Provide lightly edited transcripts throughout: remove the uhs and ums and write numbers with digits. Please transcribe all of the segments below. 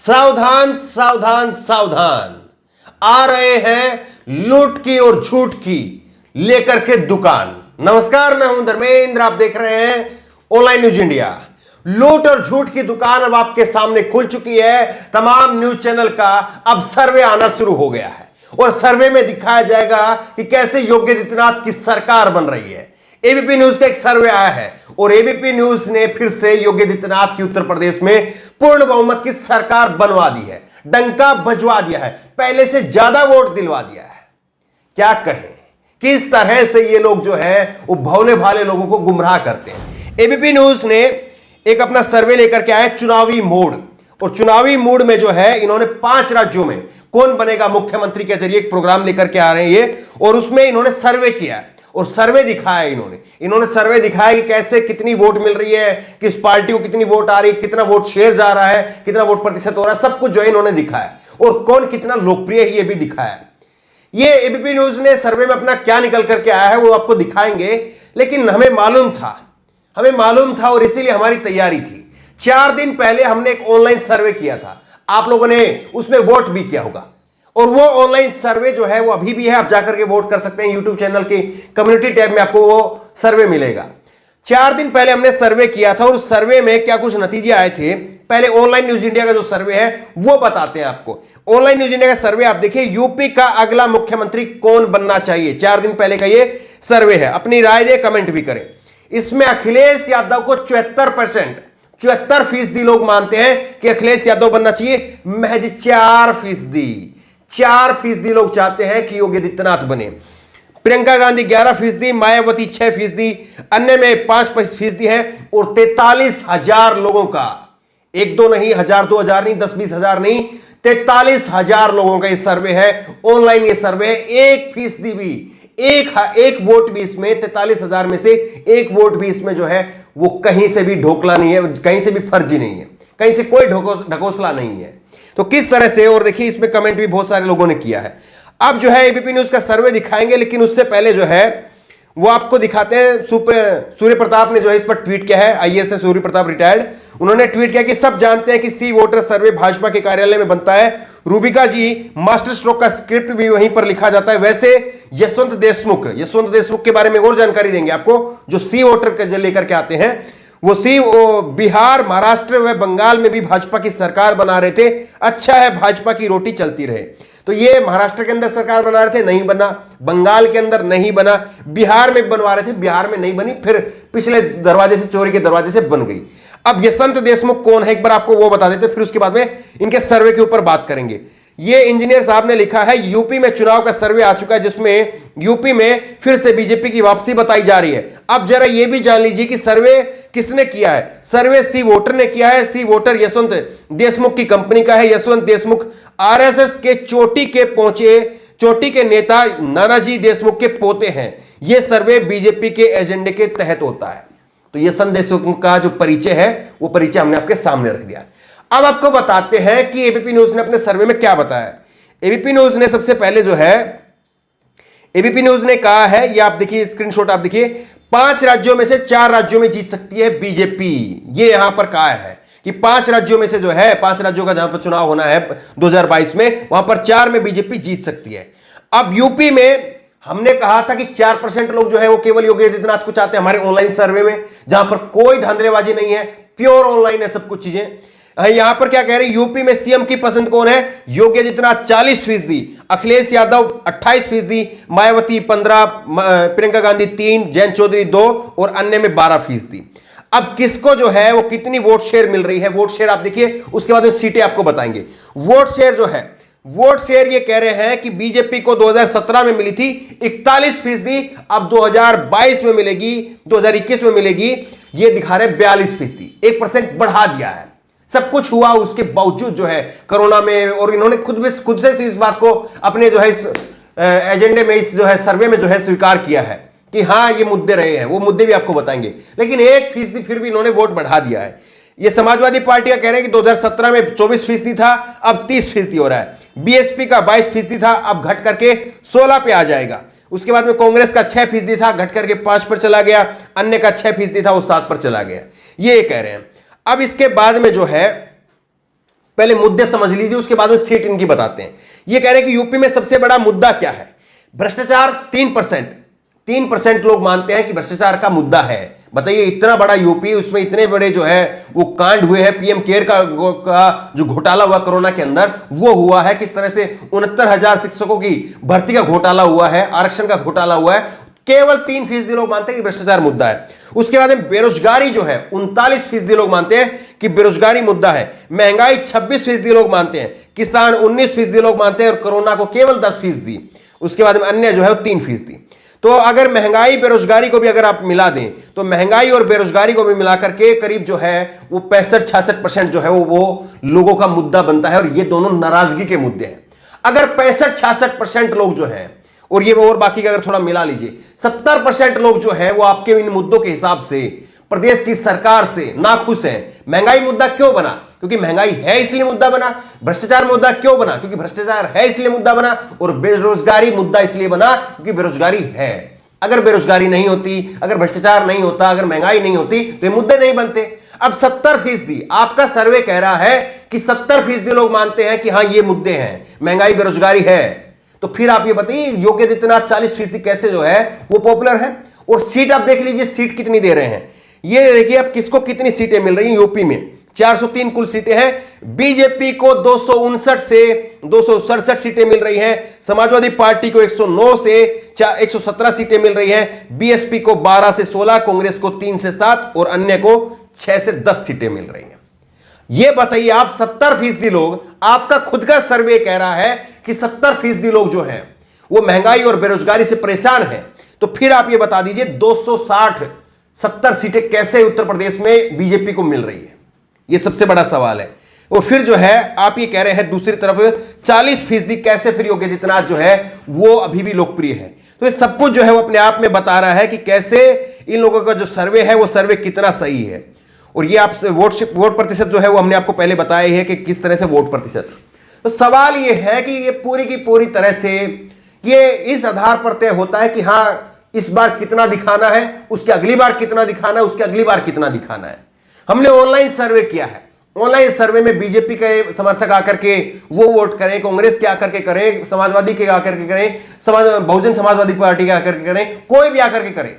सावधान सावधान सावधान, आ रहे हैं लूट की और झूठ की लेकर के दुकान। नमस्कार, मैं हूं धर्मेंद्र, आप देख रहे हैं ऑनलाइन न्यूज इंडिया। लूट और झूठ की दुकान अब आपके सामने खुल चुकी है। तमाम न्यूज चैनल का अब सर्वे आना शुरू हो गया है और सर्वे में दिखाया जाएगा कि कैसे योगी आदित्यनाथ की सरकार बन रही है। एबीपी न्यूज का एक सर्वे आया है और एबीपी न्यूज ने फिर से योगी आदित्यनाथ की उत्तर प्रदेश में पूर्ण बहुमत की सरकार बनवा दी है, डंका बजवा दिया है, पहले से ज्यादा वोट दिलवा दिया है। क्या कहें, किस तरह से ये लोग जो है वो भोले भाले लोगों को गुमराह करते हैं। एबीपी न्यूज ने एक अपना सर्वे लेकर के आया चुनावी मोड, और चुनावी मूड में जो है इन्होंने 5 राज्यों में कौन बनेगा मुख्यमंत्री के जरिए एक प्रोग्राम लेकर के आ रहे हैं ये, और उसमें इन्होंने सर्वे किया है और सर्वे दिखाया इन्होंने सर्वे दिखाया कि कैसे कितनी वोट मिल रही है, किस पार्टी को कितनी वोट आ रही है, कितना वोट शेयर जा रहा है, कितना वोट प्रतिशत हो रहा है, सब कुछ जो है इन्होंने दिखाया और कौन कितना लोकप्रिय है ये भी दिखाया। ये एबीपी न्यूज ने सर्वे में अपना क्या निकल करके आया है वो आपको दिखाएंगे, लेकिन हमें मालूम था और इसीलिए हमारी तैयारी थी। 4 दिन पहले हमने एक ऑनलाइन सर्वे किया था, आप लोगों ने उसमें वोट भी किया होगा और वो ऑनलाइन सर्वे जो है वो अभी भी है, आप जाकर के वोट कर सकते हैं। यूट्यूब चैनल की कम्युनिटी टैब में आपको वो सर्वे मिलेगा। 4 दिन पहले हमने सर्वे किया था और उस सर्वे में क्या कुछ नतीजे आए थे, पहले ऑनलाइन न्यूज इंडिया का जो सर्वे है वो बताते हैं आपको। ऑनलाइन न्यूज इंडिया का सर्वे आप देखिए, यूपी का अगला मुख्यमंत्री कौन बनना चाहिए, 4 दिन पहले का ये सर्वे है। अपनी राय दे, कमेंट भी करें। इसमें अखिलेश यादव को 74% लोग मानते हैं कि अखिलेश यादव बनना चाहिए। महज 4% लोग चाहते हैं कि योगी आदित्यनाथ बने। प्रियंका गांधी 11%, मायावती 6%, अन्य में 5% है और 43,000 लोगों का, 1-2 नहीं, 1,000-2,000 नहीं, 10-20,000 नहीं, 43,000 लोगों का ये सर्वे है। ऑनलाइन ये सर्वे है। 1% भी, एक वोट भी इसमें, 43,000 में से 1 वोट भी इसमें जो है वो कहीं से भी ढोकला नहीं है, कहीं से भी फर्जी नहीं है, कहीं से कोई ढकोसला नहीं है। तो किस तरह से, और देखिए इसमें कमेंट भी बहुत सारे लोगों ने किया है। अब जो है एबीपी न्यूज का सर्वे दिखाएंगे, लेकिन उससे पहले जो है वो आपको दिखाते हैं। सूर्य प्रताप ने जो है इस पर ट्वीट किया है, आईएएस सूर्य प्रताप रिटायर्ड, उन्होंने ट्वीट किया कि सब जानते हैं कि सी वोटर सर्वे भाजपा के कार्यालय में बनता है। रूबिका जी, मास्टर स्ट्रोक का स्क्रिप्ट भी वहीं पर लिखा जाता है। वैसे यशवंत देशमुख के बारे में और जानकारी देंगे आपको, जो सी वोटर लेकर के आते हैं। वो बिहार, महाराष्ट्र व बंगाल में भी भाजपा की सरकार बना रहे थे। अच्छा है भाजपा की रोटी चलती रहे। तो ये महाराष्ट्र के अंदर सरकार बना रहे थे, नहीं बना। बंगाल के अंदर नहीं बना। बिहार में बनवा रहे थे, बिहार में नहीं बनी, फिर पिछले दरवाजे से, चोरी के दरवाजे से बन गई। अब यशवंत देशमुख कौन है एक बार आपको वो बता देते, फिर उसके बाद में इनके सर्वे के ऊपर बात करेंगे। ये इंजीनियर साहब ने लिखा है, यूपी में चुनाव का सर्वे आ चुका है जिसमें यूपी में फिर से बीजेपी की वापसी बताई जा रही है। अब जरा ये भी जान लीजिए कि सर्वे किसने किया है। सर्वे सी वोटर ने किया है। सी वोटर यशवंत देशमुख की कंपनी का है। यशवंत देशमुख आरएसएस के चोटी के नेता नानाजी देशमुख के पोते हैं। यह सर्वे बीजेपी के एजेंडे के तहत होता है। तो यशवंत देशमुख का जो परिचय है वो परिचय हमने आपके सामने रख दिया। अब आपको बताते हैं कि एबीपी न्यूज ने अपने सर्वे में क्या बताया। एबीपी न्यूज ने सबसे पहले जो है, एबीपी न्यूज ने कहा है, ये आप देखिए स्क्रीनशॉट, आप देखिए 5 राज्यों में से 4 राज्यों में जीत सकती है बीजेपी। ये यहां पर कहा है कि 5 राज्यों में से जो है, 5 राज्यों का जहां पर चुनाव होना है 2022 में, वहां पर 4 में बीजेपी जीत सकती है। अब यूपी में हमने कहा था कि 4% लोग जो है वो केवल योगी आदित्यनाथ को चाहते हैं हमारे ऑनलाइन सर्वे में, जहां पर कोई धांधलेबाजी नहीं है, प्योर ऑनलाइन है सब कुछ चीजें। यहां पर क्या कह रहे हैं, यूपी में सीएम की पसंद कौन है, योगी आदित्यनाथ 40%, अखिलेश यादव 28%, मायावती 15%, प्रियंका गांधी 3%, जयंत चौधरी 2% और अन्य में 12%। अब किसको जो है वो कितनी वोट शेयर मिल रही है, वोट शेयर आप देखिए, उसके बाद में सीटें आपको बताएंगे। वोट शेयर जो है, वोट शेयर ये कह रहे हैं कि बीजेपी को 2017 में मिली थी 41%, अब 2022 में मिलेगी, 2021 में मिलेगी, ये दिखा रहे 42%, 1% बढ़ा दिया है। सब कुछ हुआ उसके बावजूद जो है कोरोना में, और इन्होंने खुद से इस बात को अपने जो है इस एजेंडे में, इस जो है सर्वे में जो है स्वीकार किया है कि हाँ ये मुद्दे रहे हैं, वो मुद्दे भी आपको बताएंगे। लेकिन 1% फिर भी इन्होंने वोट बढ़ा दिया है। ये समाजवादी पार्टी का कह रहे हैं कि 2017 में 24% था, अब 30% हो रहा है। बीएसपी का 22% था, अब घट करके 16 पे आ जाएगा। उसके बाद में कांग्रेस का 6% था, घट करके 5 पर चला गया। अन्य का 6% था, वो 7 पर चला गया। ये कह रहे हैं। अब इसके बाद में जो है पहले मुद्दे समझ लीजिए, उसके बाद में सीट इनकी बताते हैं। ये कह रहे हैं कि यूपी में सबसे बड़ा मुद्दा क्या है? भ्रष्टाचार 3% लोग मानते हैं कि भ्रष्टाचार का मुद्दा है। बताइए, इतना बड़ा यूपी, उसमें इतने बड़े जो है वो कांड हुए हैं, पीएम केयर का जो घोटाला हुआ कोरोना के अंदर वो हुआ है, किस तरह से 69,000 शिक्षकों की भर्ती का घोटाला हुआ है, आरक्षण का घोटाला हुआ है। केवल 3% लोग मानते हैं कि भ्रष्टाचार मुद्दा है। उसके बाद में बेरोजगारी जो है 39% लोग मानते हैं कि बेरोजगारी मुद्दा है। महंगाई 26% लोग मानते हैं, किसान 19% लोग मानते हैं और कोरोना को केवल 10%। उसके बाद में अन्य जो है 3%। तो अगर महंगाई बेरोजगारी को भी अगर आप मिला दें तो महंगाई और बेरोजगारी को भी मिलाकर के करीब जो है वो 65-66% जो है वो लोगों का मुद्दा बनता है, और ये दोनों नाराजगी के मुद्दे हैं। अगर 65-66% लोग जो है, और ये और बाकी का अगर थोड़ा मिला लीजिए 70% लोग जो है वो आपके इन मुद्दों के हिसाब से प्रदेश की सरकार से नाखुश हैं। महंगाई मुद्दा क्यों बना? क्योंकि महंगाई है इसलिए मुद्दा बना। भ्रष्टाचार मुद्दा क्यों बना? क्योंकि भ्रष्टाचार है इसलिए मुद्दा बना। और बेरोजगारी मुद्दा इसलिए बना क्योंकि बेरोजगारी है। अगर बेरोजगारी नहीं होती, अगर भ्रष्टाचार नहीं होता, अगर महंगाई नहीं होती तो ये मुद्दे नहीं बनते। अब 70%, आपका सर्वे कह रहा है कि 70% लोग मानते हैं कि हां ये मुद्दे हैं, महंगाई बेरोजगारी है। तो फिर आप ये बताइए योगी आदित्यनाथ 40% कैसे जो है वो पॉपुलर है? और सीट आप देख लीजिए, सीट कितनी दे रहे हैं। ये देखिए अब किसको कितनी सीटें मिल रही हैं यूपी में। 403 कुल सीटें हैं। बीजेपी को 259 से 267 सीटें मिल रही हैं। समाजवादी पार्टी को 109 से 117 सीटें मिल रही हैं। बीएसपी को 12 से 16, कांग्रेस को 3 से 7 और अन्य को 6 से 10 सीटें मिल रही हैं। ये बताइए आप 70% लोग, आपका खुद का सर्वे कह रहा है कि 70% लोग जो हैं वो महंगाई और बेरोजगारी से परेशान हैं। तो फिर आप ये बता दीजिए 260-70 सीटें कैसे उत्तर प्रदेश में बीजेपी को मिल रही है? ये सबसे बड़ा सवाल है। और फिर जो है आप ये कह रहे हैं दूसरी तरफ 40% कैसे फिर योगी आदित्यनाथ जो है वो अभी भी लोकप्रिय है? तो ये सब कुछ जो है वो अपने आप में बता रहा है कि कैसे इन लोगों का जो सर्वे है वो सर्वे कितना सही है। और ये आपसे वोट प्रतिशत जो है वो हमने आपको पहले बताया है कि किस तरह से वोट प्रतिशत। तो सवाल ये है कि ये पूरी की पूरी तरह से ये इस आधार पर तय होता है कि हां इस बार कितना दिखाना है, उसके अगली बार कितना दिखाना है, उसके अगली बार कितना दिखाना है। हमने ऑनलाइन सर्वे किया है। ऑनलाइन सर्वे में बीजेपी के समर्थक आकर के वो वोट करें, कांग्रेस के आकर के करें, समाजवादी के आकर के करें, बहुजन समाजवादी पार्टी के आकर के करें, कोई भी आकर के करे,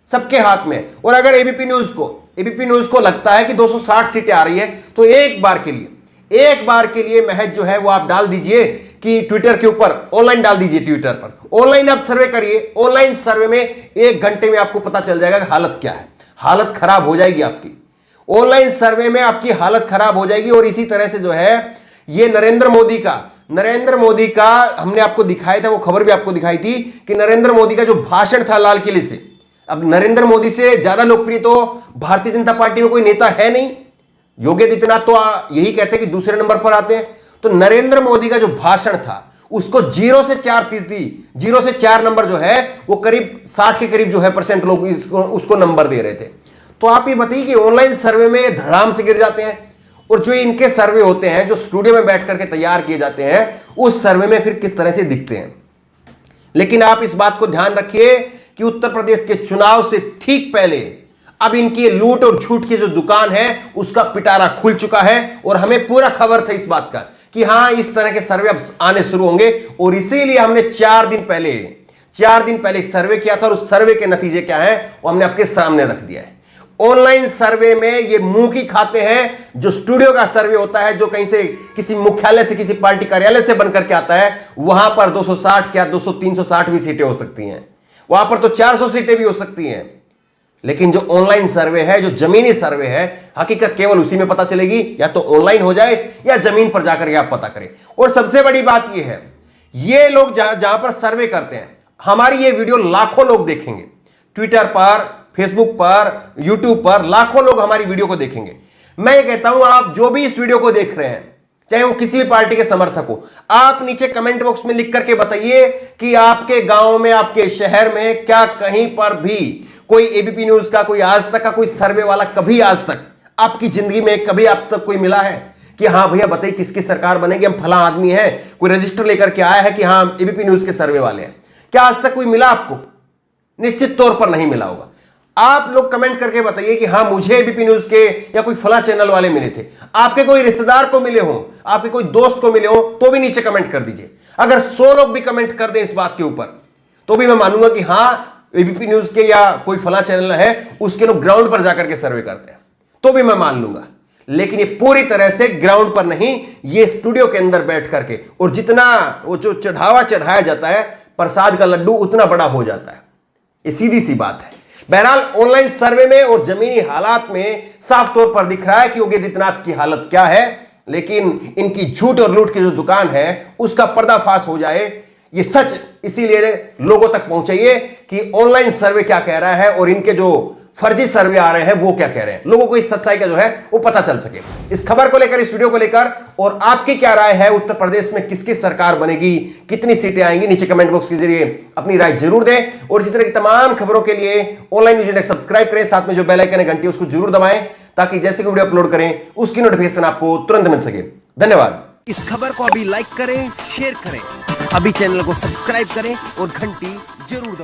सबके हाथ में। और अगर एबीपी न्यूज को लगता है कि 260 सीटें आ रही है तो एक बार के लिए महज जो है वो आप डाल दीजिए कि ट्विटर के ऊपर ऑनलाइन डाल दीजिए, ट्विटर पर ऑनलाइन आप सर्वे करिए। ऑनलाइन सर्वे में 1 घंटे में आपको पता चल जाएगा कि हालत क्या है। हालत खराब हो जाएगी आपकी, ऑनलाइन सर्वे में आपकी हालत खराब हो जाएगी। और इसी तरह से जो है ये नरेंद्र मोदी का हमने आपको दिखाया था, वो खबर भी आपको दिखाई थी कि नरेंद्र मोदी का जो भाषण था लाल किले से, अब नरेंद्र मोदी से ज्यादा लोकप्रिय तो भारतीय जनता पार्टी में कोई नेता है नहीं। योगी आदित्यनाथ तो यही कहते हैं कि दूसरे नंबर पर आते हैं। तो नरेंद्र मोदी का जो भाषण था उसको 0 से 4 नंबर जो है वो करीब 60 के करीब जो है % लोग उसको नंबर दे रहे थे। तो आप ये बताइए कि ऑनलाइन सर्वे में धड़ाम से गिर जाते हैं, और जो इनके सर्वे होते हैं जो स्टूडियो में बैठ करके तैयार किए जाते हैं उस सर्वे में फिर किस तरह से दिखते हैं। लेकिन आप इस बात को ध्यान रखिए कि उत्तर प्रदेश के चुनाव से ठीक पहले अब इनकी लूट और झूठ की जो दुकान है उसका पिटारा खुल चुका है। और हमें पूरा खबर था इस बात का कि हां इस तरह के सर्वे अब आने शुरू होंगे, और इसीलिए हमने 4 दिन पहले एक सर्वे किया था, और उस सर्वे के नतीजे क्या है वो हमने आपके सामने रख दिया है। ऑनलाइन सर्वे में ये मुंह की खाते हैं। जो स्टूडियो का सर्वे होता है, जो कहीं से किसी मुख्यालय से, किसी पार्टी कार्यालय से बनकर के आता है, वहां पर 260 क्या 200-360 भी सीटें हो सकती हैं, वहां पर तो 400 सीटें भी हो सकती हैं। लेकिन जो ऑनलाइन सर्वे है, जो जमीनी सर्वे है, हकीकत केवल उसी में पता चलेगी, या तो ऑनलाइन हो जाए या जमीन पर जाकर के आप पता करें। और सबसे बड़ी बात यह है, ये लोग जहां पर सर्वे करते हैं, हमारी ये वीडियो लाखों लोग देखेंगे, ट्विटर पर, फेसबुक पर, यूट्यूब पर लाखों लोग हमारी वीडियो को देखेंगे। मैं ये कहता हूं आप जो भी इस वीडियो को देख रहे हैं, चाहे वो किसी भी पार्टी के समर्थक हो, आप नीचे कमेंट बॉक्स में लिख करके बताइए कि आपके गांव में, आपके शहर में क्या कहीं पर भी कोई एबीपी न्यूज का, कोई आज तक का कोई सर्वे वाला कभी आज तक आपकी जिंदगी में कभी आप तक कोई मिला है कि हां भैया बताइए किसकी सरकार बनेगी, हम फला आदमी है, कोई रजिस्टर लेकर के आया है कि हां एबीपी न्यूज के सर्वे वाले हैं? क्या आज तक कोई मिला आपको? निश्चित तौर पर नहीं मिला होगा। आप लोग कमेंट करके बताइए कि हां मुझे एबीपी न्यूज के या कोई फला चैनल वाले मिले थे, आपके कोई रिश्तेदार को मिले हो, आपके कोई दोस्त को मिले हो, तो भी नीचे कमेंट कर दीजिए। अगर 100 लोग भी कमेंट कर दें इस बात के ऊपर, तो भी मैं मानूंगा कि हां एबीपी न्यूज के या कोई फला चैनल है उसके लोग ग्राउंड पर जाकर के सर्वे करते हैं, तो भी मैं मान लूंगा। लेकिन ये पूरी तरह से ग्राउंड पर नहीं, ये स्टूडियो के अंदर बैठ करके, और जितना वो जो चढ़ावा चढ़ाया जाता है प्रसाद का लड्डू उतना बड़ा हो जाता है। ये सीधी सी बात है। बहरहाल ऑनलाइन सर्वे में और जमीनी हालात में साफ तौर पर दिख रहा है कि योगी आदित्यनाथ की हालत क्या है, लेकिन इनकी झूठ और लूट की जो दुकान है उसका पर्दाफाश हो जाए, ये सच इसीलिए लोगों तक पहुंचाइए कि ऑनलाइन सर्वे क्या कह रहा है और इनके जो फर्जी सर्वे आ रहे हैं वो क्या कह रहे हैं, लोगों को इस सच्चाई का जो है वो पता चल सके। इस खबर को लेकर, इस वीडियो को लेकर और आपकी क्या राय है, उत्तर प्रदेश में किसकी सरकार बनेगी, कितनी सीटें आएंगी, नीचे कमेंट बॉक्स के जरिए अपनी राय जरूर दें। और इसी तरह की तमाम खबरों के लिए ऑनलाइन न्यूज इंडेक्स सब्सक्राइब करें, साथ में जो बेल आइकन है घंटी उसको जरूर दबाएं, ताकि जैसे कि वीडियो अपलोड करें उसकी नोटिफिकेशन आपको तुरंत मिल सके। धन्यवाद। इस खबर को अभी लाइक करें, शेयर करें, अभी चैनल को सब्सक्राइब करें और घंटी जरूर दबाएं।